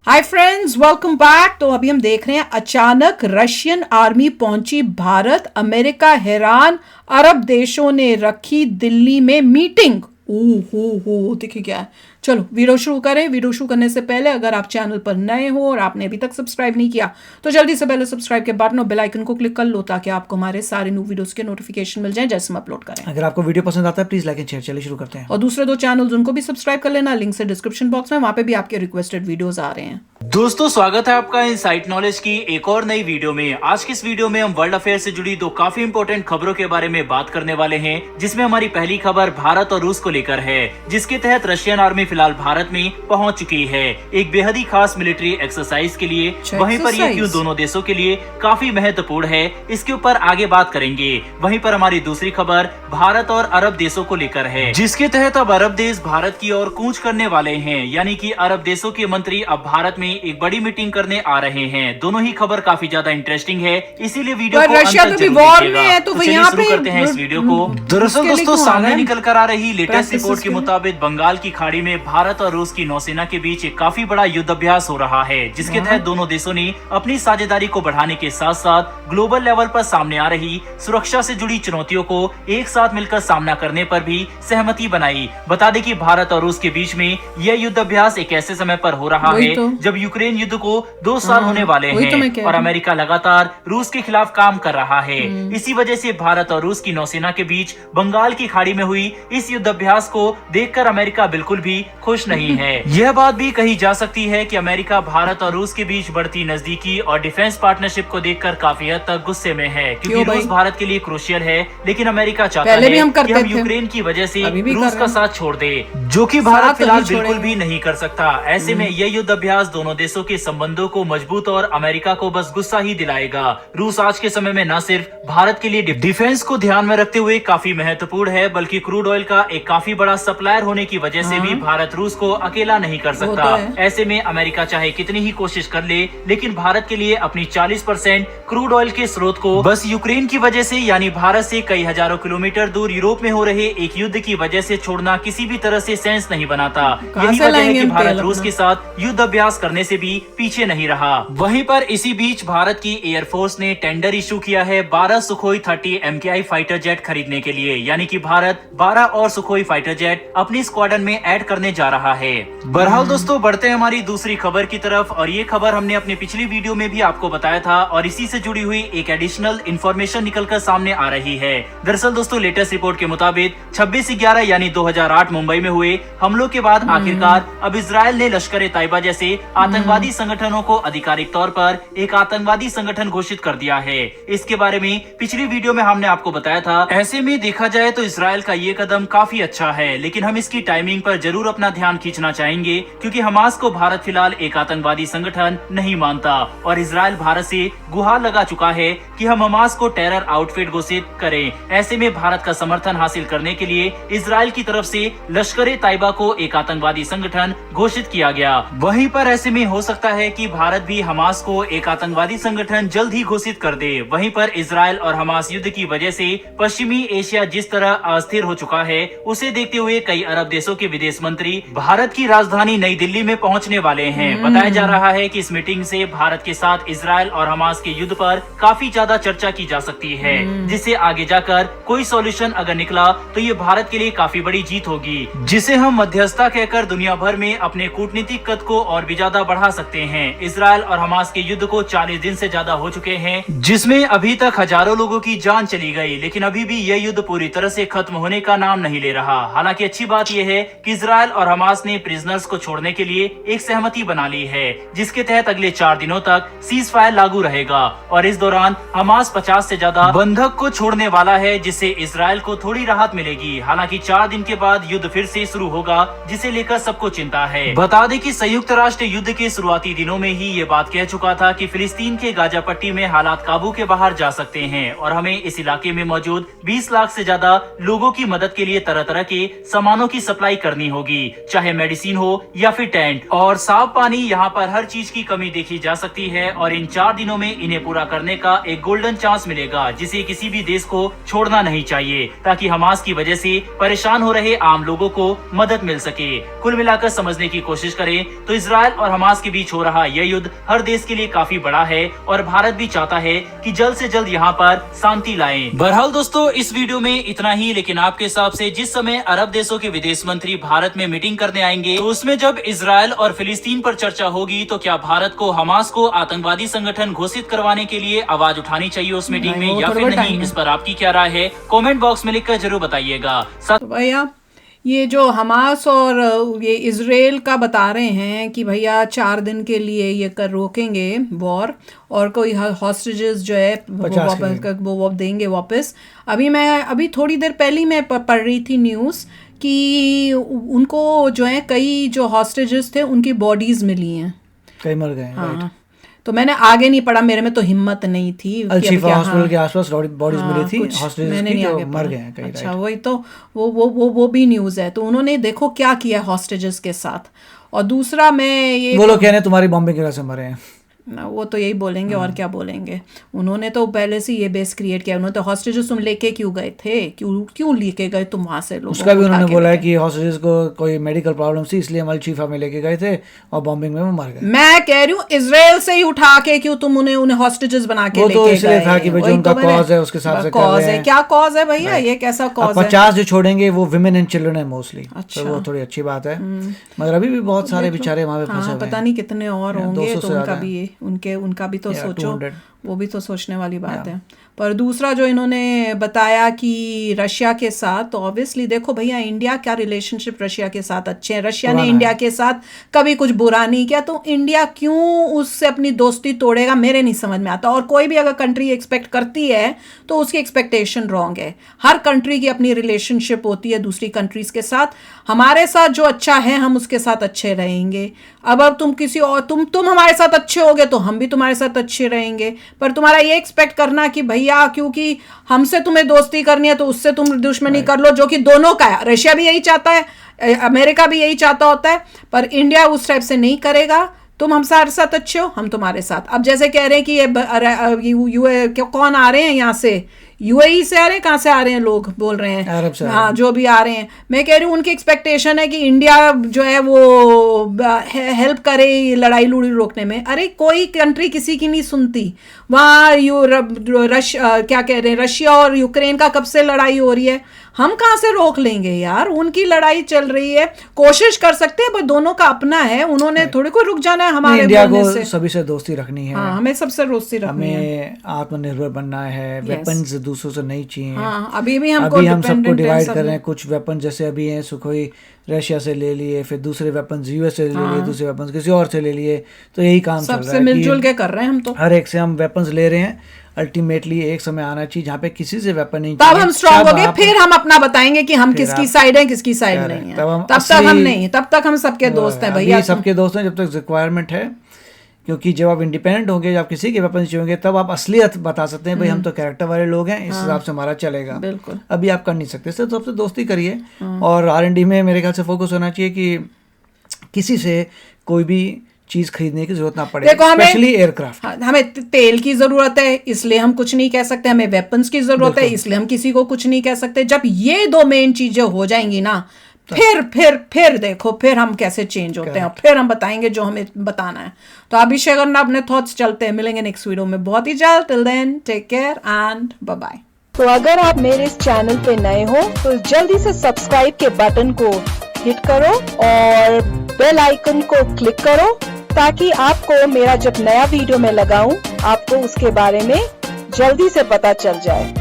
Hi friends, welcome back. तो अभी हम देख रहे हैं अचानक रशियन आर्मी पहुंची भारत, अमेरिका हैरान, अरब देशों ने रखी दिल्ली में मीटिंग। हो देखिए क्या है। चलो वीडियो शुरू करें। वीडियो शुरू करने से पहले अगर आप चैनल पर नए हो और आपने अभी तक सब्सक्राइब नहीं किया तो जल्दी से पहले सब्सक्राइब के बटन और बेल आइकन को क्लिक कर लो ताकि आपको हमारे सारे न्यू वीडियोस के नोटिफिकेशन मिल जाए जैसे हम अपलोड करें। अगर आपको वीडियो पसंद आता है प्लीज लाइक एंड शेयर। चलिए शुरू करते हैं। और दूसरे दो चैनल उनको भी सब्सक्राइब कर लेना, लिंक से डिस्क्रिप्शन बॉक्स में, वहां पे भी आपके रिक्वेस्टेड वीडियोस आ रहे हैं। दोस्तों स्वागत है आपका इनसाइट नॉलेज की एक और नई वीडियो में। आज की इस वीडियो में हम वर्ल्ड अफेयर से जुड़ी दो काफी इंपॉर्टेंट खबरों के बारे में बात करने वाले हैं, जिसमें हमारी पहली खबर भारत और रूस को लेकर है, जिसके तहत रशियन आर्मी फिलहाल भारत में पहुंच चुकी है एक बेहद ही खास मिलिट्री एक्सरसाइज के लिए। वहीं पर ये क्यों दोनों देशों के लिए काफी महत्वपूर्ण है, इसके ऊपर आगे बात करेंगे। वहीं पर हमारी दूसरी खबर भारत और अरब देशों को लेकर है, जिसके तहत अब अरब देश भारत की ओर कूच करने वाले हैं, यानी कि अरब देशों के मंत्री अब भारत में एक बड़ी मीटिंग करने आ रहे हैं। दोनों ही खबर काफी ज्यादा इंटरेस्टिंग है, इसीलिए वीडियो को रशिया तो भी वॉर में है, तो चलिए शुरू करते हैं इस वीडियो को। दरअसल दोस्तों सामने निकल कर आ रही लेटेस्ट रिपोर्ट के मुताबिक बंगाल की खाड़ी में भारत और रूस की नौसेना के बीच एक काफी बड़ा युद्ध अभ्यास हो रहा है, जिसके तहत दोनों देशों ने अपनी साझेदारी को बढ़ाने के साथ साथ ग्लोबल लेवल पर सामने आ रही सुरक्षा से जुड़ी चुनौतियों को एक साथ मिलकर सामना करने पर भी सहमति बनाई। बता दें कि भारत और रूस के बीच में यह युद्ध अभ्यास एक ऐसे समय पर हो रहा है जब यूक्रेन युद्ध को 2 साल होने वाले हैं और अमेरिका लगातार रूस के खिलाफ काम कर रहा है। इसी वजह से भारत और रूस की नौसेना के बीच बंगाल की खाड़ी में हुई इस युद्ध अभ्यास को देखकर अमेरिका बिल्कुल भी खुश नहीं है। यह बात भी कही जा सकती है कि अमेरिका भारत और रूस के बीच बढ़ती नजदीकी और डिफेंस पार्टनरशिप को देखकर काफी हद तक गुस्से में है, क्योंकि रूस भारत के लिए क्रूशियल है, लेकिन अमेरिका चाहता है कि हम यूक्रेन की वजह से रूस का साथ छोड़ दे, जो कि भारत फिलहाल बिल्कुल भी नहीं कर सकता। ऐसे में यह युद्ध अभ्यास दोनों देशों के संबंधों को मजबूत और अमेरिका को बस गुस्सा ही दिलाएगा। रूस आज के समय में न सिर्फ भारत के लिए डिफेंस को ध्यान में रखते हुए काफी महत्वपूर्ण है, बल्कि क्रूड ऑयल का एक काफी बड़ा सप्लायर होने की वजह से भी भारत रूस को अकेला नहीं कर सकता। ऐसे में अमेरिका चाहे कितनी ही कोशिश कर ले, लेकिन भारत के लिए अपनी 40% क्रूड ऑयल के स्रोत को बस यूक्रेन की वजह से, यानी भारत से कई हजारों किलोमीटर दूर यूरोप में हो रहे एक युद्ध की वजह से छोड़ना किसी भी तरह से सेंस नहीं बनाता। यही वजह है कि भारत रूस के साथ युद्ध अभ्यास करने से भी पीछे नहीं रहा। वहीं पर इसी बीच भारत की एयरफोर्स ने टेंडर इशू किया है 12 सुखोई 30 MKI फाइटर जेट खरीदने के लिए, यानी कि भारत 12 और सुखोई फाइटर जेट अपनी स्क्वाड्रन में ऐड करने जा रहा है। बहरहाल दोस्तों बढ़ते हैं हमारी दूसरी खबर की तरफ, और ये खबर हमने अपनी पिछली वीडियो में भी आपको बताया था और इसी से जुड़ी हुई एक एडिशनल इन्फॉर्मेशन निकलकर सामने आ रही है। दरअसल दोस्तों लेटेस्ट रिपोर्ट के मुताबिक 26/11 यानी 2008 मुंबई में हुए हमलों के बाद आखिरकार अब इजरायल ने लश्कर ए तैयबा जैसे आतंकवादी संगठनों को आधिकारिक तौर पर एक आतंकवादी संगठन घोषित कर दिया है। इसके बारे में पिछली वीडियो में हमने आपको बताया था। ऐसे में देखा जाए तो इजरायल का ये कदम काफी अच्छा है, लेकिन हम इसकी टाइमिंग पर जरूर अपना ध्यान खींचना चाहेंगे, क्योंकि हमास को भारत फिलहाल एक आतंकवादी संगठन नहीं मानता और इजरायल भारत से गुहार लगा चुका है कि हम हमास को टेरर आउटफिट घोषित करें। ऐसे में भारत का समर्थन हासिल करने के लिए इजरायल की तरफ से लश्कर ए तैयबा को एक आतंकवादी संगठन घोषित किया गया। वहीं पर ऐसे में हो सकता है कि भारत भी हमास को एक आतंकवादी संगठन जल्द ही घोषित कर दे। वहीं पर इजरायल और हमास युद्ध की वजह से पश्चिमी एशिया जिस तरह अस्थिर हो चुका है, उसे देखते हुए कई अरब देशों के विदेश मंत्री भारत की राजधानी नई दिल्ली में पहुंचने वाले हैं। बताया जा रहा है कि इस मीटिंग से भारत के साथ इजरायल और हमास के युद्ध पर काफी ज्यादा चर्चा की जा सकती है, जिससे आगे जाकर कोई सॉल्यूशन अगर निकला तो ये भारत के लिए काफी बड़ी जीत होगी, जिसे हम मध्यस्थता कहकर दुनिया भर में अपने कूटनीतिक कद को और भी ज्यादा बढ़ा सकते हैं। इजरायल और हमास के युद्ध को 40 दिन से ज्यादा हो चुके हैं, जिसमें अभी तक हजारों लोगों की जान चली गई, लेकिन अभी भी यह युद्ध पूरी तरह से खत्म होने का नाम नहीं ले रहा। हालांकि अच्छी बात यह है कि इजरायल और हमास ने प्रिजनर्स को छोड़ने के लिए एक सहमति बना ली है, जिसके तहत अगले 4 दिनों तक सीज फायर लागू रहेगा और इस दौरान हमास 50 से ज्यादा बंधक को छोड़ने वाला है, जिससे इजरायल को थोड़ी राहत मिलेगी। हालांकि 4 दिन के बाद युद्ध फिर से शुरू होगा, जिसे लेकर सबको चिंता है। बता दें कि संयुक्त राष्ट्र युद्ध के शुरुआती दिनों में ही ये बात कह चुका था कि फिलिस्तीन के गाजा पट्टी में हालात काबू के बाहर जा सकते हैं और हमें इस इलाके में मौजूद 20 लाख से ज्यादा लोगों की मदद के लिए तरह तरह के सामानों की सप्लाई करनी होगी, चाहे मेडिसिन हो या फिर टेंट और साफ पानी। यहाँ पर हर चीज की कमी देखी जा सकती है और इन 4 दिनों में इन्हें पूरा करने का एक गोल्डन चांस मिलेगा, जिसे किसी भी देश को छोड़ना नहीं चाहिए, ताकि हमास की वजह से परेशान हो रहे आम लोगों को मदद मिल सके। कुल मिलाकर समझने की कोशिश करें तो इजरायल और हमास के बीच हो रहा यह युद्ध हर देश के लिए काफी बड़ा है और भारत भी चाहता है कि जल्द से जल्द यहाँ पर शांति लाएं। बहरहाल दोस्तों, इस वीडियो में इतना ही, लेकिन आपके हिसाब से जिस समय अरब देशों के विदेश मंत्री भारत में मीटिंग करने आएंगे तो उसमें जब इजराइल और फिलिस्तीन पर चर्चा होगी तो क्या भारत को हमास को आतंकवादी संगठन घोषित करवाने के लिए आवाज उठानी चाहिए उस मीटिंग में या फिर नहीं? इस पर आपकी क्या राय है, कमेंट बॉक्स में लिखकर जरूर बताइएगा। भैया ये जो हमास और ये इजराइल का बता रहे हैं कि भैया 4 दिन के लिए ये कर रोकेंगे वॉर और कोई हॉस्टेजेस जो है वो देंगे वापस। अभी थोड़ी देर पहले मैं पढ़ रही थी न्यूज़ कि उनको जो है कई जो हॉस्टेजेस थे उनकी बॉडीज मिली हैं, कई मर गए। हाँ, तो मैंने आगे नहीं पढ़ा, मेरे में तो हिम्मत नहीं थी। अल-शिफा हॉस्पिटल के आसपास बॉडीज मिली थी हॉस्टेजेस मैंने नहीं आगे मर गए हैं कई। अच्छा, वही तो वो भी न्यूज़ है। तो उन्होंने देखो क्या किया हॉस्टेजेस के साथ। और दूसरा मैं ये वो लोग कह रहे हैं तुम्हारी बॉम्बिंग की वजह से मरे हैं ना, वो तो यही बोलेंगे और क्या बोलेंगे। उन्होंने तो पहले से ये बेस क्रिएट किया। उन्होंने तो हॉस्टेजेस तुम लेके क्यों गए थे, क्यों लेके गए तुम वहां से लोगों उसका भी उन्होंने बोला है कि हॉस्टेजेस को कोई मेडिकल प्रॉब्लम थी इसलिए हम अल-शिफा में लेके गए थे और बॉम्बिंग में वो मर गए। मैं कह रही हूँ इजराइल से ही उठा के क्यों तुम उन्हें हॉस्टेजेस बना के लेके गए? वो तो इसलिए था कि जो उनका कॉज है उसके हिसाब से कॉज है। क्या कॉज है भैया, ये कैसा कॉज है? 50 जो छोड़ेंगे वो विमेन एंड चिल्ड्रन है मोस्टली। तो वो थोड़ी अच्छी बात है, मगर अभी भी बहुत सारे बेचारे वहां पे फंसे हुए हैं। पता नहीं कितने और होंगे, तो उनका भी तो सोचो, वो भी तो सोचने वाली बात है। पर दूसरा जो इन्होंने बताया कि रशिया के साथ, तो ऑब्वियसली देखो भैया इंडिया क्या रिलेशनशिप रशिया के साथ अच्छे हैं। रशिया ने इंडिया के साथ कभी कुछ बुरा नहीं किया, तो इंडिया क्यों उससे अपनी दोस्ती तोड़ेगा, मेरे नहीं समझ में आता। और कोई भी अगर कंट्री एक्सपेक्ट करती है तो उसकी एक्सपेक्टेशन रॉन्ग है। हर कंट्री की अपनी रिलेशनशिप होती है दूसरी कंट्रीज के साथ। हमारे साथ जो अच्छा है हम उसके साथ अच्छे रहेंगे। अब तुम किसी और तुम हमारे साथ अच्छे होगे तो हम भी तुम्हारे साथ अच्छे रहेंगे। पर तुम्हारा ये एक्सपेक्ट करना कि भैया क्योंकि हमसे तुम्हें दोस्ती करनी है तो उससे तुम दुश्मनी कर लो, जो कि दोनों का है। रशिया भी यही चाहता है, अमेरिका भी यही चाहता होता है, पर इंडिया उस टाइप से नहीं करेगा। तुम हमारे साथ अच्छे हो, हम तुम्हारे साथ। अब जैसे कह रहे हैं कि कौन आ रहे हैं यहाँ से, यूएई से आ रहे हैं, कहाँ से आ रहे हैं लोग बोल रहे हैं, अरब से, हाँ जो भी आ रहे हैं। मैं कह रही हूँ उनकी एक्सपेक्टेशन है कि इंडिया जो है वो हेल्प करे लड़ाई लूड़ी रोकने में। अरे कोई कंट्री किसी की नहीं सुनती। वहाँ क्या कह रहे हैं, रशिया और यूक्रेन का कब से लड़ाई हो रही है, हम कहाँ से रोक लेंगे यार? उनकी लड़ाई चल रही है, कोशिश कर सकते हैं, पर दोनों का अपना है। उन्होंने थोड़ी कोई रुक जाना है हमारे इंडिया को सभी से दोस्ती रखनी है। हाँ, हमें सबसे दोस्ती रखनी है, हमें आत्मनिर्भर बनना है, वेपन्स दूसरों से नहीं चाहिए। हाँ, अभी हम सबको डिवाइड कर रहे हैं। कुछ वेपन जैसे अभी हैं सुखोई रशिया से ले लिए, फिर दूसरे वेपन यूएस से ले लिए, दूसरे वेपन किसी और से ले लिए। तो यही काम चल रहा है, सबसे मिलजुल के कर रहे हैं हम। तो हर एक से हम वेपन्स ले रहे हैं। अल्टीमेटली एक समय आना चाहिए जहाँ पे किसी से वेपन नहीं, तब हम स्ट्रांग हो गए, फिर हम अपना बताएंगे कि हम किसकी साइड हैं, किसकी साइड नहीं है। तब तक हम सबके दोस्त हैं भैया, सबके दोस्त हैं जब तक रिक्वायरमेंट है। क्योंकि जब आप इंडिपेंडेंट होंगे, जब किसी के वेपन चाहिए तब आप असलियत बता सकते हैं, भाई हम तो कैरेक्टर वाले लोग हैं, इस हिसाब से हमारा चलेगा। बिल्कुल, अभी आप कर नहीं सकते, तो सबसे दोस्ती करिए। और R&D में मेरे ख्याल से फोकस होना चाहिए कि किसी से कोई भी चीज खरीदने की जरूरत ना पड़े, स्पेशली एयरक्राफ्ट। हमें तेल की जरूरत है इसलिए हम कुछ नहीं कह सकते, हमें वेपन्स की जरूरत है इसलिए हम किसी को कुछ नहीं कह सकते। जब ये 2 मेन चीजें हो जाएंगी ना, फिर देखो फिर हम कैसे चेंज होते हैं, फिर हम बताएंगे जो हमें बताना है। तो अभिषेक करना अपने थॉट्स चलते हैं, मिलेंगे नेक्स्ट वीडियो में बहुत ही जल्द। Till then take care and bye bye. तो अगर आप मेरे इस चैनल पे नए हो तो जल्दी से सब्सक्राइब के बटन को हिट करो और बेल आइकन को क्लिक करो, ताकि आपको मेरा जब नया वीडियो मैं लगाऊं आपको उसके बारे में जल्दी से पता चल जाए।